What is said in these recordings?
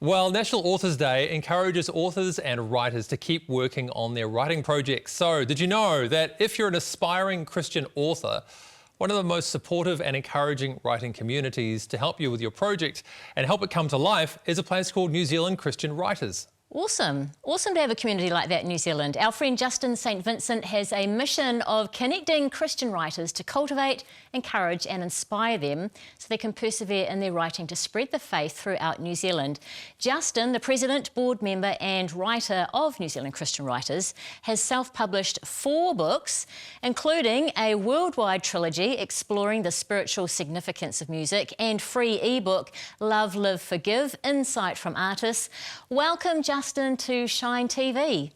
Well, National Authors Day encourages authors and writers to keep working on their writing projects. So, did you know that if you're an aspiring Christian author, one of the most supportive and encouraging writing communities to help you with your project and help it come to life is a place called New Zealand Christian Writers? Awesome. Awesome to have a community like that in New Zealand. Our friend Justin St. Vincent has a mission of connecting Christian writers to cultivate, encourage and inspire them so they can persevere in their writing to spread the faith throughout New Zealand. Justin, the president, board member and writer of New Zealand Christian Writers, has self-published 4 books, including a worldwide trilogy exploring the spiritual significance of music and free ebook, Love, Live, Forgive, Insight from Artists. Welcome, Justin, to Shine TV.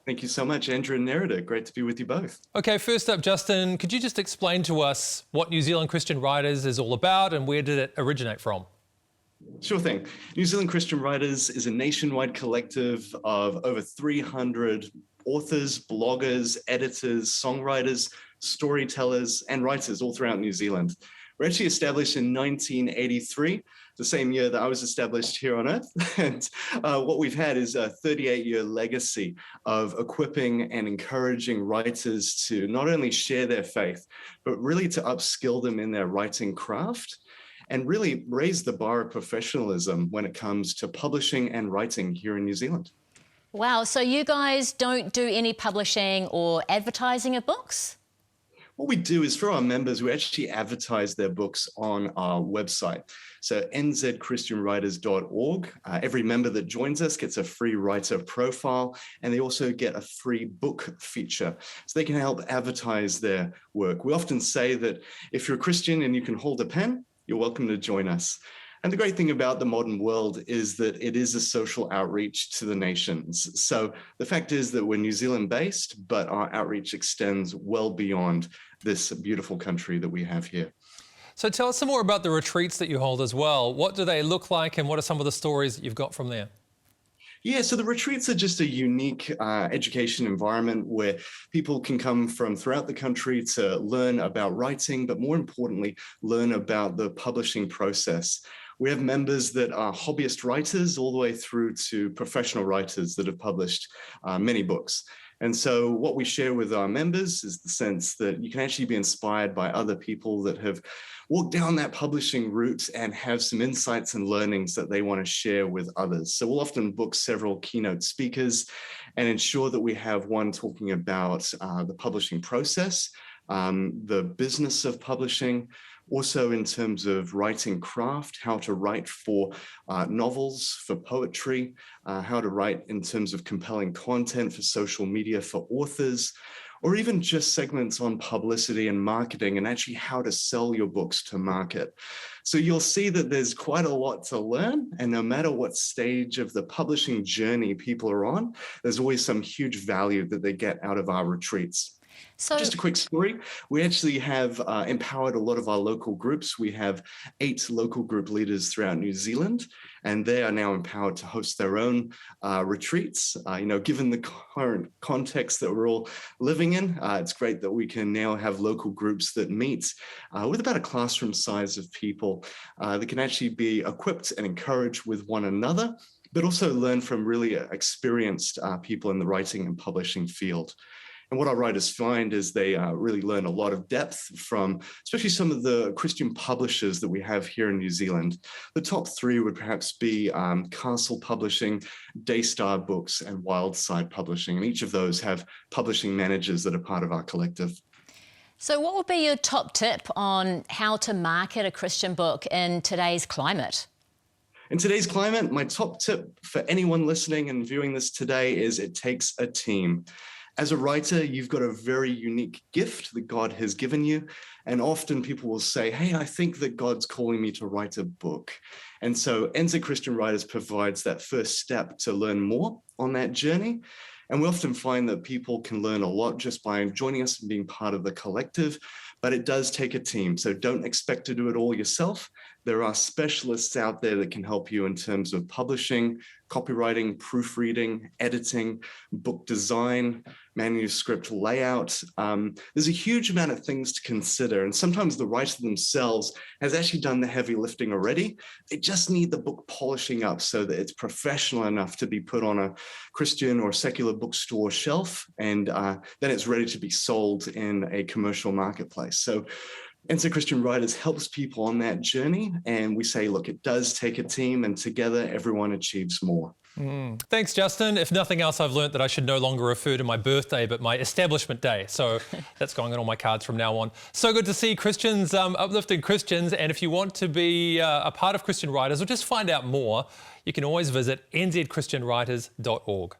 Thank you so much, Andrew and Nerida. Great to be with you both. Okay, first up, Justin, could you just explain to us what New Zealand Christian Writers is all about and where did it originate from? Sure thing. New Zealand Christian Writers is a nationwide collective of over 300 authors, bloggers, editors, songwriters, storytellers, and writers all throughout New Zealand. We're actually established in 1983, the same year that I was established here on Earth. And what we've had is a 38-year legacy of equipping and encouraging writers to not only share their faith, but really to upskill them in their writing craft and really raise the bar of professionalism when it comes to publishing and writing here in New Zealand. Wow, so you guys don't do any publishing or advertising of books? What we do is for our members, we actually advertise their books on our website. So nzchristianwriters.org. Every member that joins us gets a free writer profile, and they also get a free book feature. So they can help advertise their work. We often say that if you're a Christian and you can hold a pen, you're welcome to join us. And the great thing about the modern world is that it is a social outreach to the nations. So the fact is that we're New Zealand based, but our outreach extends well beyond this beautiful country that we have here. So tell us some more about the retreats that you hold as well. What do they look like and what are some of the stories that you've got from there? Yeah, so the retreats are just a unique education environment where people can come from throughout the country to learn about writing, but more importantly, learn about the publishing process. We have members that are hobbyist writers all the way through to professional writers that have published many books. And so what we share with our members is the sense that you can actually be inspired by other people that have walked down that publishing route and have some insights and learnings that they want to share with others. So we'll often book several keynote speakers and ensure that we have one talking about the publishing process, the business of publishing, also in terms of writing craft, how to write for novels, for poetry, how to write in terms of compelling content for social media for authors, or even just segments on publicity and marketing and actually how to sell your books to market. So you'll see that there's quite a lot to learn, and no matter what stage of the publishing journey people are on, there's always some huge value that they get out of our retreats. So just a quick story. We actually have empowered a lot of our local groups. We have 8 local group leaders throughout New Zealand, and they are now empowered to host their own retreats. Given the current context that we're all living in, it's great that we can now have local groups that meet with about a classroom size of people that can actually be equipped and encouraged with one another, but also learn from really experienced people in the writing and publishing field. And what our writers find is they really learn a lot of depth from especially some of the Christian publishers that we have here in New Zealand. The top 3 would perhaps be Castle Publishing, Daystar Books, and Wildside Publishing. And each of those have publishing managers that are part of our collective. So what would be your top tip on how to market a Christian book in today's climate? In today's climate, my top tip for anyone listening and viewing this today is it takes a team. As a writer, you've got a very unique gift that God has given you. And often people will say, hey, I think that God's calling me to write a book. And so NZ Christian Writers provides that first step to learn more on that journey. And we often find that people can learn a lot just by joining us and being part of the collective, but it does take a team. So don't expect to do it all yourself. There are specialists out there that can help you in terms of publishing, copywriting, proofreading, editing, book design, manuscript layout. There's a huge amount of things to consider, and sometimes the writer themselves has actually done the heavy lifting already. They just need the book polishing up so that it's professional enough to be put on a Christian or secular bookstore shelf, and then it's ready to be sold in a commercial marketplace. So Enter Christian Writers helps people on that journey, and we say, look, it does take a team, and together everyone achieves more. Thanks, Justin. If nothing else, I've learnt that I should no longer refer to my birthday, but my establishment day. So that's going on all my cards from now on. So good to see Christians uplifting Christians. And if you want to be a part of Christian Writers or just find out more, you can always visit nzchristianwriters.org.